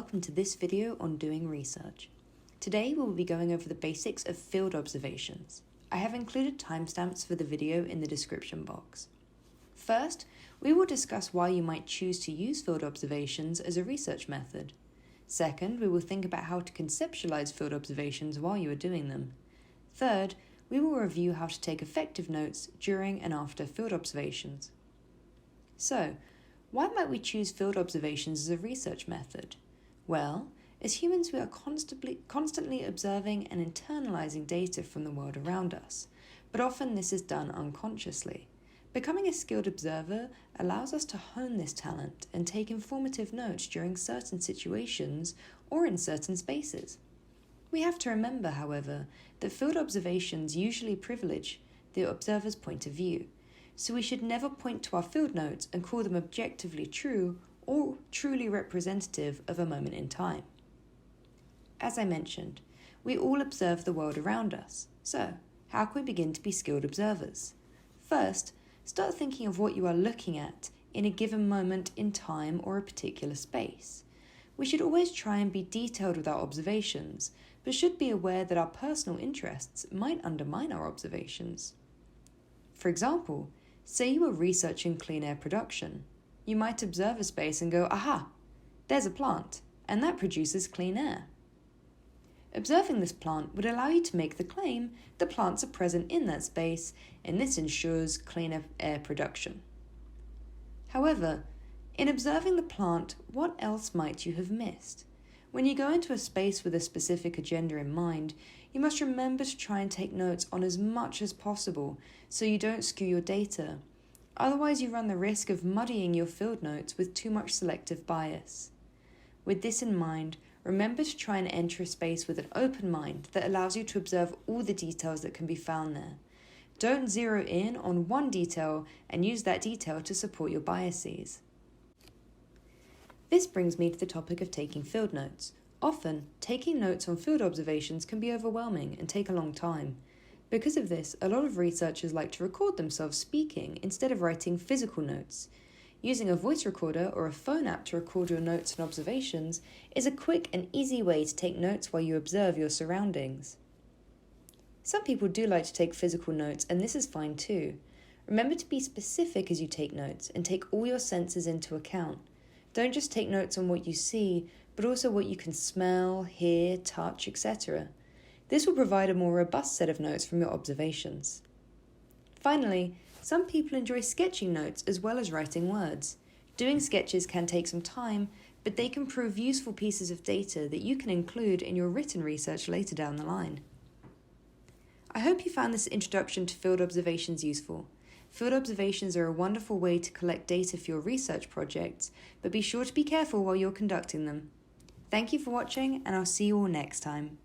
welcome to this video on doing research. Today we will be going over the basics of field observations. I have included timestamps for the video in the description box. First, we will discuss why you might choose to use field observations as a research method. Second, we will think about how to conceptualize field observations while you are doing them. Third, we will review how to take effective notes during and after field observations. So, why might we choose field observations as a research method? Well, as humans we are constantly observing and internalizing data from the world around us, but often this is done unconsciously. Becoming a skilled observer allows us to hone this talent and take informative notes during certain situations or in certain spaces. We have to remember, however, that field observations usually privilege the observer's point of view, so we should never point to our field notes and call them objectively true or truly representative of a moment in time. As I mentioned, we all observe the world around us, so how can we begin to be skilled observers? First, start thinking of what you are looking at in a given moment in time or a particular space. We should always try and be detailed with our observations, but should be aware that our personal interests might undermine our observations. For example, say you are researching clean air production. You might observe a space and go, aha, there's a plant, and that produces clean air. Observing this plant would allow you to make the claim that plants are present in that space, and this ensures cleaner air production. However, in observing the plant, what else might you have missed? When you go into a space with a specific agenda in mind, you must remember to try and take notes on as much as possible so you don't skew your data. Otherwise, you run the risk of muddying your field notes with too much selective bias. With this in mind, remember to try and enter a space with an open mind that allows you to observe all the details that can be found there. Don't zero in on one detail and use that detail to support your biases. This brings me to the topic of taking field notes. Often, taking notes on field observations can be overwhelming and take a long time. Because of this, a lot of researchers like to record themselves speaking instead of writing physical notes. Using a voice recorder or a phone app to record your notes and observations is a quick and easy way to take notes while you observe your surroundings. Some people do like to take physical notes, and this is fine too. Remember to be specific as you take notes and take all your senses into account. Don't just take notes on what you see, but also what you can smell, hear, touch, etc. This will provide a more robust set of notes from your observations. Finally, some people enjoy sketching notes as well as writing words. Doing sketches can take some time, but they can prove useful pieces of data that you can include in your written research later down the line. I hope you found this introduction to field observations useful. Field observations are a wonderful way to collect data for your research projects, but be sure to be careful while you're conducting them. Thank you for watching, and I'll see you all next time.